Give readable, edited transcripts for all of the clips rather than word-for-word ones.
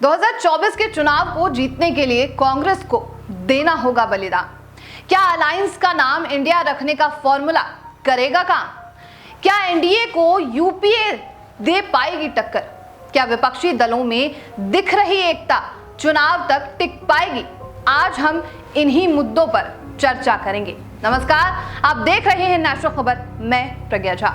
2024 के चुनाव को जीतने के लिए कांग्रेस को देना होगा बलिदान। क्या अलायंस का नाम इंडिया रखने का फॉर्मूला करेगा काम? क्या एनडीए को यूपीए दे पाएगी टक्कर? क्या विपक्षी दलों में दिख रही एकता चुनाव तक टिक पाएगी? आज हम इन्हीं मुद्दों पर चर्चा करेंगे। नमस्कार, आप देख रहे हैं नेशनल खबर, मैं प्रज्ञा झा।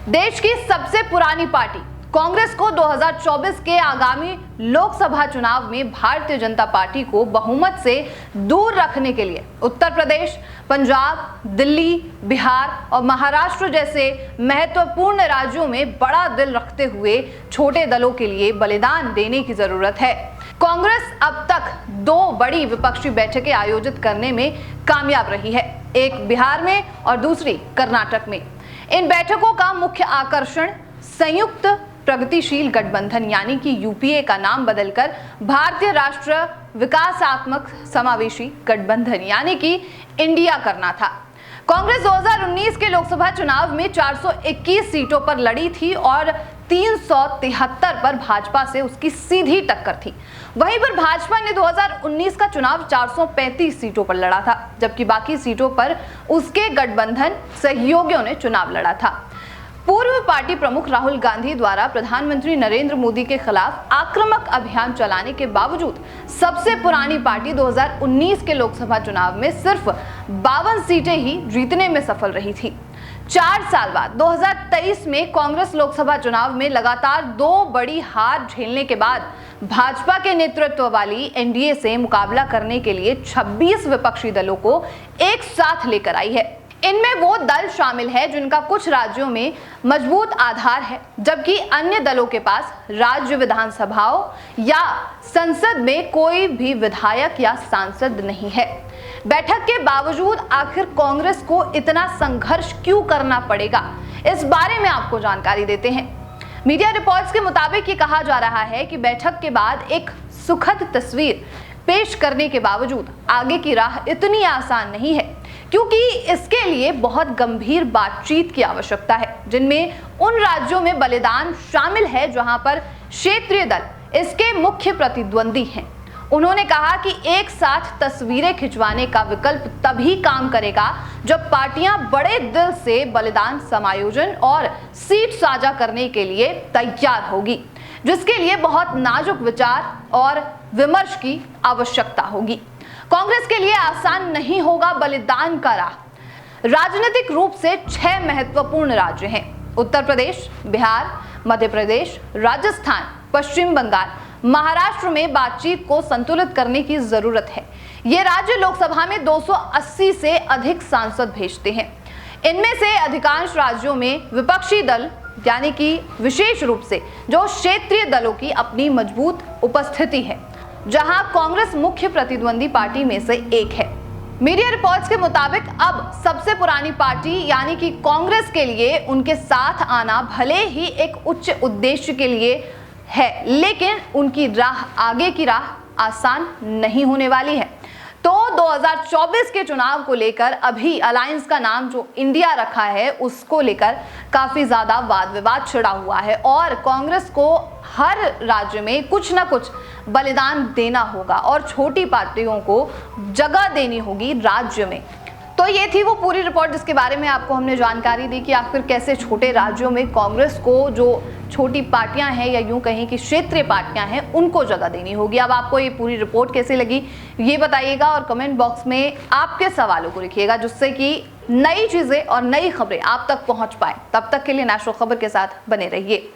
देश की सबसे पुरानी पार्टी कांग्रेस को 2024 के आगामी लोकसभा चुनाव में भारतीय जनता पार्टी को बहुमत से दूर रखने के लिए उत्तर प्रदेश, पंजाब, दिल्ली, बिहार और महाराष्ट्र जैसे महत्वपूर्ण राज्यों में बड़ा दिल रखते हुए छोटे दलों के लिए बलिदान देने की जरूरत है। कांग्रेस अब तक 2 बड़ी विपक्षी बैठकें आयोजित करने में कामयाब रही है, एक बिहार में और दूसरी कर्नाटक में। इन बैठकों का मुख्य आकर्षण संयुक्त प्रगतिशील गठबंधन यानी कि यूपीए का नाम बदलकर भारतीय राष्ट्र विकासात्मक समावेशी गठबंधन यानी कि इंडिया करना था। कांग्रेस 2019 के लोकसभा चुनाव में 421 सीटों पर लड़ी थी और 373 पर भाजपा से उसकी सीधी टक्कर थी। वहीं पर भाजपा ने 2019 का चुनाव 435 सीटों पर लड़ा था, जबकि बाकी सीटों पर उसके गठबंधन सहयोगियों ने चुनाव लड़ा था। पूर्व पार्टी प्रमुख राहुल गांधी द्वारा प्रधानमंत्री नरेंद्र मोदी के खिलाफ आक्रामक अभियान चलाने के बावजूद सबसे पुरानी पार्टी 2019 के लोकसभा चुनाव में सिर्फ 52 सीटें ही जीतने में सफल रही थी। 4 साल बाद 2023 में कांग्रेस लोकसभा चुनाव में लगातार 2 बड़ी हार झेलने के बाद भाजपा के नेतृत्व वाली एनडीए से मुकाबला करने के लिए 26 विपक्षी दलों को एक साथ लेकर आई है। इनमें वो दल शामिल है जिनका कुछ राज्यों में मजबूत आधार है, जबकि अन्य दलों के पास राज्य विधानसभाओं या संसद में कोई भी विधायक या सांसद नहीं है। बैठक के बावजूद आखिर कांग्रेस को इतना संघर्ष क्यों करना पड़ेगा, इस बारे में आपको जानकारी देते हैं। मीडिया रिपोर्ट्स के मुताबिक ये कहा जा रहा है कि बैठक के बाद एक सुखद तस्वीर पेश करने के बावजूद आगे की राह इतनी आसान नहीं है, क्योंकि इसके लिए बहुत गंभीर बातचीत की आवश्यकता है, जिनमें उन राज्यों में बलिदान शामिल है जहां पर क्षेत्रीय दल इसके मुख्य प्रतिद्वंदी हैं। उन्होंने कहा कि एक साथ तस्वीरें खिंचवाने का विकल्प तभी काम करेगा जब पार्टियां बड़े दिल से बलिदान समायोजन और सीट साझा करने के लिए तैयार होगी, जिसके लिए बहुत नाजुक विचार और विमर्श की आवश्यकता होगी। कांग्रेस के लिए आसान नहीं होगा बलिदान का राह। राजनीतिक रूप से 6 महत्वपूर्ण राज्य हैं: उत्तर प्रदेश, बिहार, मध्य प्रदेश, राजस्थान, पश्चिम बंगाल, महाराष्ट्र में बातचीत को संतुलित करने की जरूरत है। ये राज्य लोकसभा में 280 से अधिक सांसद भेजते हैं। इनमें से अधिकांश राज्यों में विपक्षी दल यानी कि विशेष रूप से जो क्षेत्रीय दलों की अपनी मजबूत उपस्थिति है, जहां कांग्रेस मुख्य प्रतिद्वंदी पार्टी में से एक है। मीडिया रिपोर्ट्स के मुताबिक अब सबसे पुरानी पार्टी यानी कि कांग्रेस के लिए उनके साथ आना भले ही एक उच्च उद्देश्य के लिए है, लेकिन उनकी राह, आगे की राह आसान नहीं होने वाली है। तो 2024 के चुनाव को लेकर अभी अलायंस का नाम जो इंडिया रखा है उसको लेकर काफी ज्यादा वाद विवाद छिड़ा हुआ है और कांग्रेस को हर राज्य में कुछ ना कुछ बलिदान देना होगा और छोटी पार्टियों को जगह देनी होगी राज्य में। तो ये थी वो पूरी रिपोर्ट जिसके बारे में आपको हमने जानकारी दी कि आखिर कैसे छोटे राज्यों में कांग्रेस को जो छोटी पार्टियां हैं या यूं कहें कि क्षेत्रीय पार्टियां हैं उनको जगह देनी होगी। अब आपको ये पूरी रिपोर्ट कैसे लगी ये बताइएगा और कमेंट बॉक्स में आपके सवालों को लिखिएगा, जिससे कि नई चीजें और नई खबरें आप तक पहुंच पाए। तब तक के लिए नेशनल खबर के साथ बने रहिए।